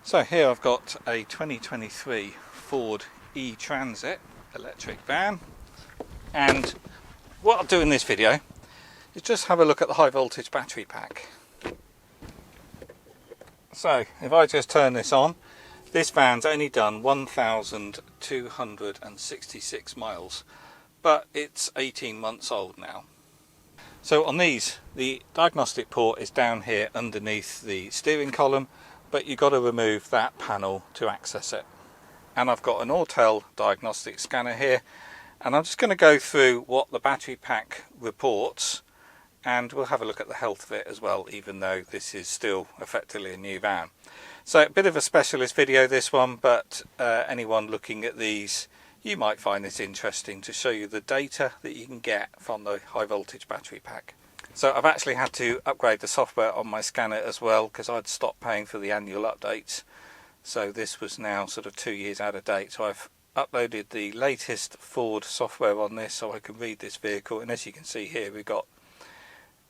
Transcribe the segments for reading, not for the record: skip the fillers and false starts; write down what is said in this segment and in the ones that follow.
So here I've got a 2023 Ford E-Transit electric van, and what I'll do in this video is just have a look at the high voltage battery pack. So if I just turn this on, this van's only done 1,266 miles, but it's 18 months old now. So on these, the diagnostic port is down here underneath the steering column, but you've got to remove that panel to access it. And I've got an Autel diagnostic scanner here, and I'm just going to go through what the battery pack reports, and we'll have a look at the health of it as well, even though this is still effectively a new van. So a bit of a specialist video this one, but anyone looking at these, you might find this interesting to show you the data that you can get from the high voltage battery pack. So I've actually had to upgrade the software on my scanner as well, because I'd stopped paying for the annual updates. So this was now sort of 2 years out of date. So I've uploaded the latest Ford software on this so I can read this vehicle. And as you can see here, we've got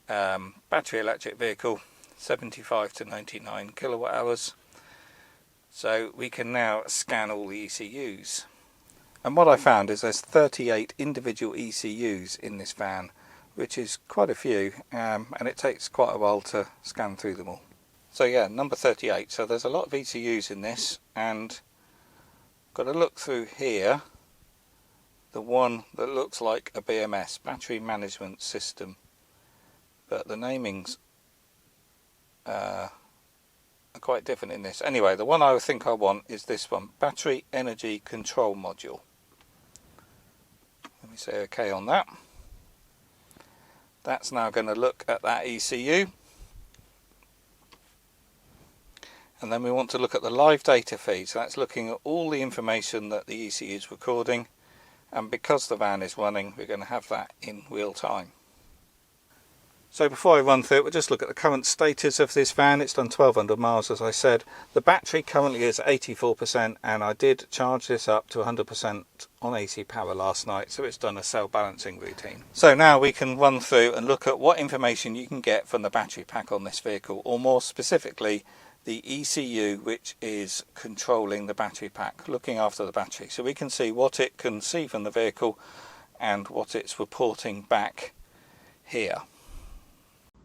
battery electric vehicle, 75 to 99 kilowatt hours. So we can now scan all the ECUs. And what I found is there's 38 individual ECUs in this van, which is quite a few, and it takes quite a while to scan through them all. So yeah, number 38. So there's a lot of ECUs in this, and got to look through here, the one that looks like a BMS, battery management system, but the namings are quite different in this. Anyway, the one I think I want is this one, battery energy control module. Let me say OK on that. That's now going to look at that ECU, and then we want to look at the live data feed. So that's looking at all the information that the ECU is recording, and because the van is running, we're going to have that in real time. So before I run through it, we'll just look at the current status of this van. It's done 1,200 miles, as I said. The battery currently is 84%, and I did charge this up to 100% on AC power last night, so it's done a cell balancing routine. So now we can run through and look at what information you can get from the battery pack on this vehicle, or more specifically, the ECU which is controlling the battery pack, looking after the battery. So we can see what it can see from the vehicle and what it's reporting back here.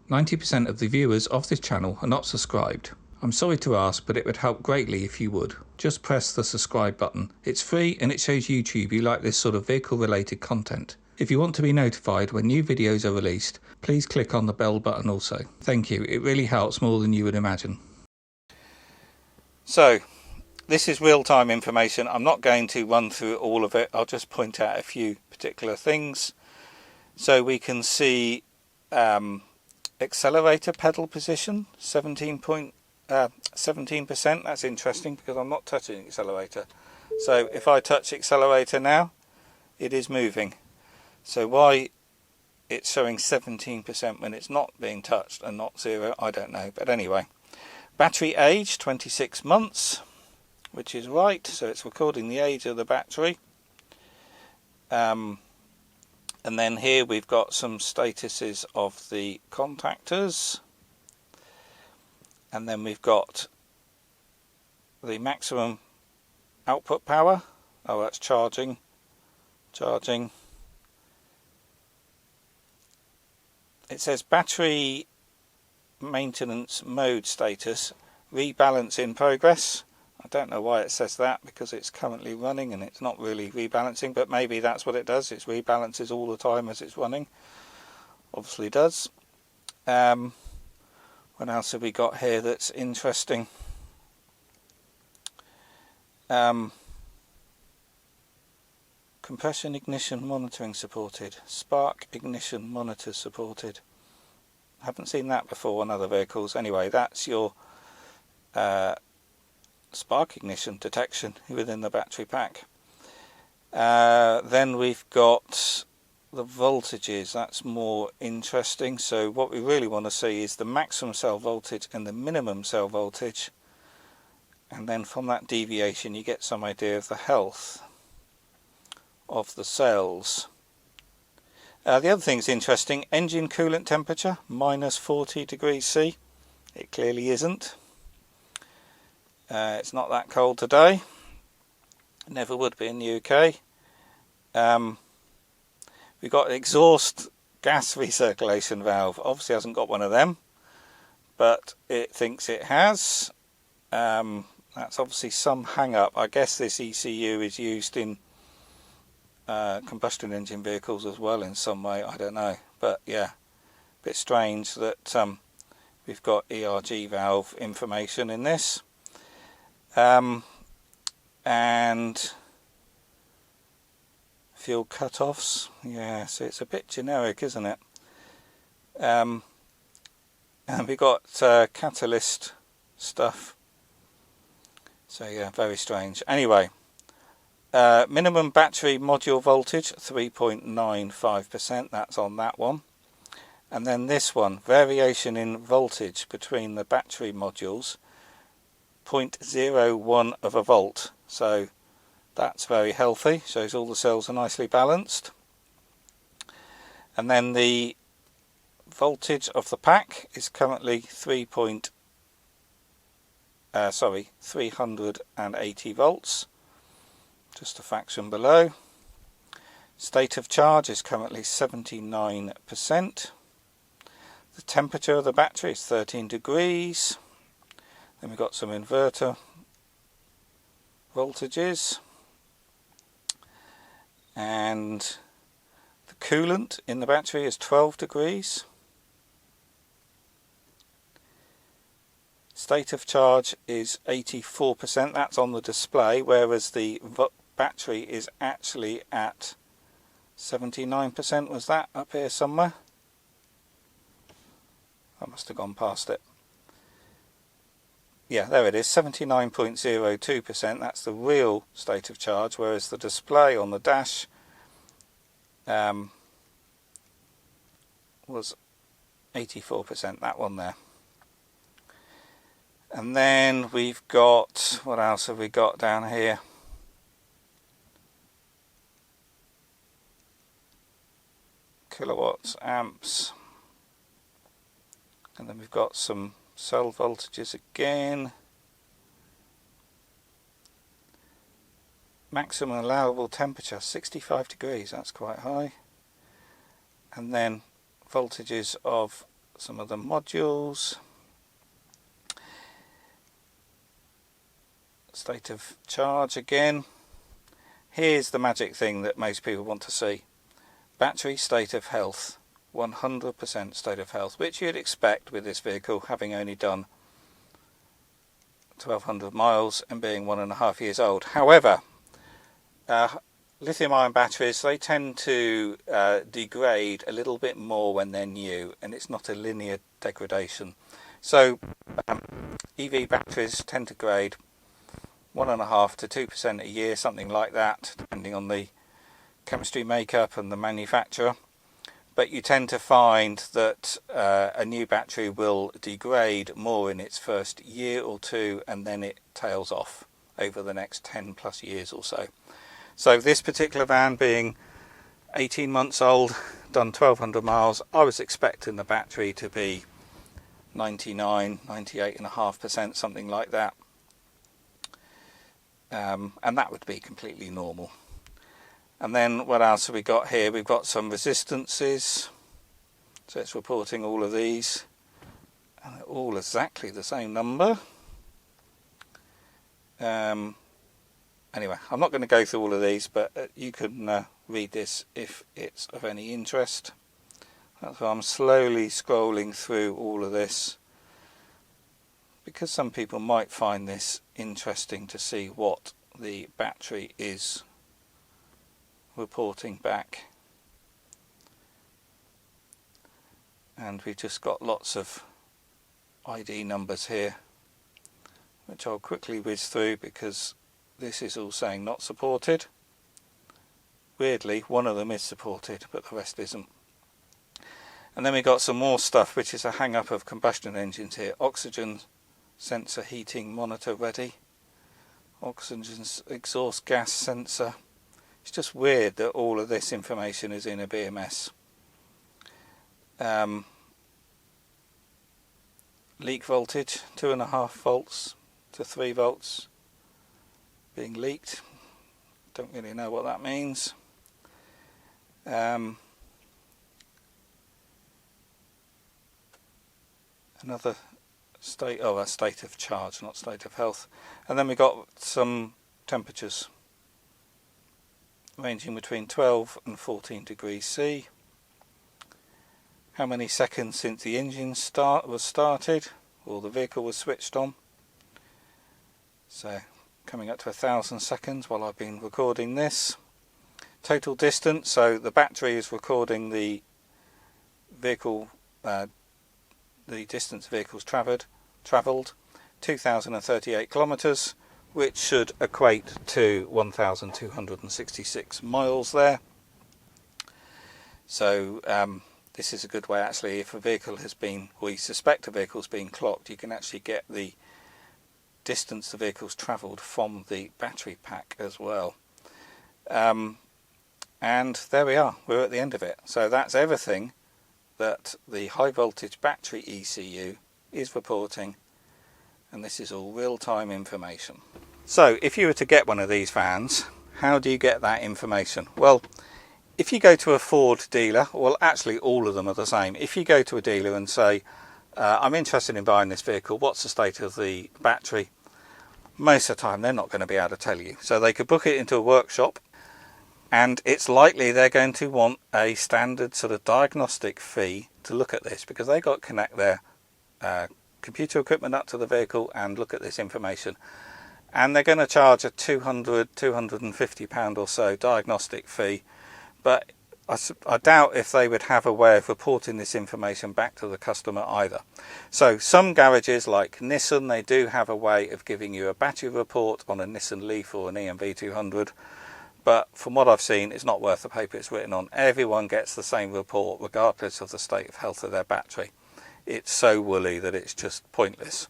90% of the viewers of this channel are not subscribed. I'm sorry to ask, but it would help greatly if you would. Just press the subscribe button. It's free and it shows YouTube you like this sort of vehicle related content. If you want to be notified when new videos are released, please click on the bell button also. Thank you, it really helps more than you would imagine. So, this is real-time information. I'm not going to run through all of it. I'll just point out a few particular things. So we can see accelerator pedal position, 17%. That's interesting because I'm not touching accelerator. So if I touch accelerator now, it is moving. So why it's showing 17% when it's not being touched and not 0, I don't know. But anyway, battery age 26 months, which is right. So it's recording the age of the battery. And then here we've got some statuses of the contactors, and then we've got the maximum output power. Oh, that's charging. It says battery maintenance mode status, rebalance in progress. I don't know why it says that, because it's currently running and it's not really rebalancing, but maybe that's what it does. It rebalances all the time as it's running. Obviously does. What else have we got here that's interesting? Compression ignition monitoring supported. Spark ignition monitors supported. I haven't seen that before on other vehicles. Anyway, that's your spark ignition detection within the battery pack. Then we've got the voltages. That's more interesting. So what we really want to see is the maximum cell voltage and the minimum cell voltage, and then from that deviation you get some idea of the health of the cells. The other thing that's interesting, engine coolant temperature minus 40 degrees C. It clearly isn't. It's not that cold today. It never would be in the UK. We've got an exhaust gas recirculation valve. Obviously hasn't got one of them, but it thinks it has. That's obviously some hang up. I guess this ECU is used in combustion engine vehicles as well in some way, I don't know. But yeah, a bit strange that we've got ERG valve information in this. And fuel cut-offs, yeah, so it's a bit generic, isn't it? And we've got catalyst stuff, so yeah, very strange. Anyway, minimum battery module voltage 3.95%, that's on that one. And then this one, variation in voltage between the battery modules, 0.01 of a volt, so that's very healthy, shows all the cells are nicely balanced. And then the voltage of the pack is currently 380 volts, just a fraction below. State of charge is currently 79%. The temperature of the battery is 13 degrees. Then we've got some inverter voltages. And the coolant in the battery is 12 degrees. State of charge is 84%, that's on the display, whereas the battery is actually at 79%, was that up here somewhere? I must have gone past it. Yeah, there it is, 79.02%, that's the real state of charge, whereas the display on the dash was 84%, that one there. And then we've got, what else have we got down here? Kilowatts, amps, and then we've got some cell voltages again. Maximum allowable temperature 65 degrees, that's quite high. And then voltages of some of the modules. State of charge again. Here's the magic thing that most people want to see. Battery state of health, 100% state of health, which you'd expect with this vehicle having only done 1200 miles and being 1.5 years old. However, lithium ion batteries, they tend to degrade a little bit more when they're new, and it's not a linear degradation. So EV batteries tend to grade 1.5 to 2% a year, something like that, depending on the chemistry makeup and the manufacturer. But you tend to find that a new battery will degrade more in its first year or two, and then it tails off over the next 10 plus years or so. So this particular van being 18 months old, done 1200 miles, I was expecting the battery to be 98.5%, something like that. And that would be completely normal. And then what else have we got here? We've got some resistances, so it's reporting all of these, and they're all exactly the same number. Anyway, I'm not going to go through all of these, but you can read this if it's of any interest. That's why I'm slowly scrolling through all of this, because some people might find this interesting to see what the battery is reporting back. And we've just got lots of ID numbers here, which I'll quickly whiz through because this is all saying not supported. Weirdly, one of them is supported, but the rest isn't. And then we got some more stuff, which is a hang up of combustion engines here. Oxygen sensor heating monitor ready. Oxygen exhaust gas sensor. It's just weird that all of this information is in a BMS. Leak voltage 2.5 volts to 3 volts being leaked. Don't really know what that means. Another state, a state of charge, not state of health. And then we got some temperatures ranging between 12 and 14 degrees C. How many seconds since the engine was started or the vehicle was switched on. So coming up to 1,000 seconds while I've been recording this. Total distance, so the battery is recording the vehicle, the distance vehicles travelled, 2,038 kilometres, which should equate to 1,266 miles there. So this is a good way actually, if a vehicle has been, or you suspect a vehicle's been clocked, you can actually get the distance the vehicle's travelled from the battery pack as well. And there we are, we're at the end of it. So that's everything that the high voltage battery ECU is reporting, and this is all real-time information. So if you were to get one of these vans, how do you get that information? Well, if you go to a Ford dealer, well actually all of them are the same. If you go to a dealer and say, I'm interested in buying this vehicle, what's the state of the battery? Most of the time they're not going to be able to tell you. So they could book it into a workshop, and it's likely they're going to want a standard sort of diagnostic fee to look at this, because they've got to connect their computer equipment up to the vehicle and look at this information. And they're going to charge a £250 or so diagnostic fee, but I doubt if they would have a way of reporting this information back to the customer either. So some garages like Nissan, they do have a way of giving you a battery report on a Nissan Leaf or an EMV 200, but from what I've seen, it's not worth the paper it's written on. Everyone gets the same report regardless of the state of health of their battery. It's so woolly that it's just pointless.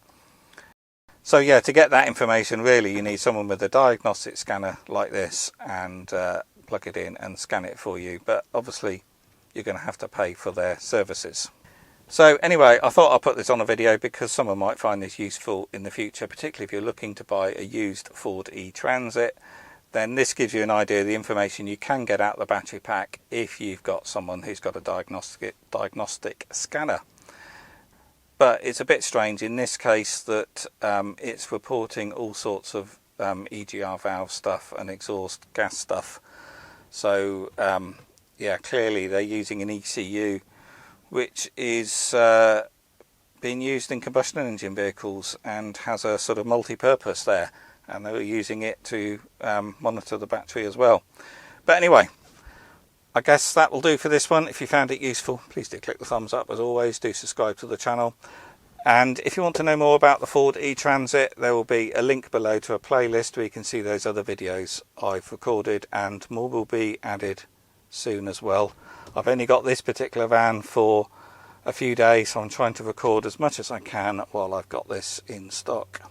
So yeah, to get that information, really you need someone with a diagnostic scanner like this and plug it in and scan it for you, but obviously you're going to have to pay for their services. So anyway, I thought I'd put this on a video because someone might find this useful in the future, particularly if you're looking to buy a used Ford e-Transit. Then this gives you an idea of the information you can get out of the battery pack if you've got someone who's got a diagnostic scanner. But it's a bit strange in this case that it's reporting all sorts of EGR valve stuff and exhaust gas stuff. So yeah, clearly they're using an ECU which is being used in combustion engine vehicles and has a sort of multi-purpose there, and they were using it to monitor the battery as well. But anyway, I guess that will do for this one. If you found it useful, please do click the thumbs up. As always, do subscribe to the channel. And if you want to know more about the Ford e-Transit, there will be a link below to a playlist where you can see those other videos I've recorded, and more will be added soon as well. I've only got this particular van for a few days, so I'm trying to record as much as I can while I've got this in stock.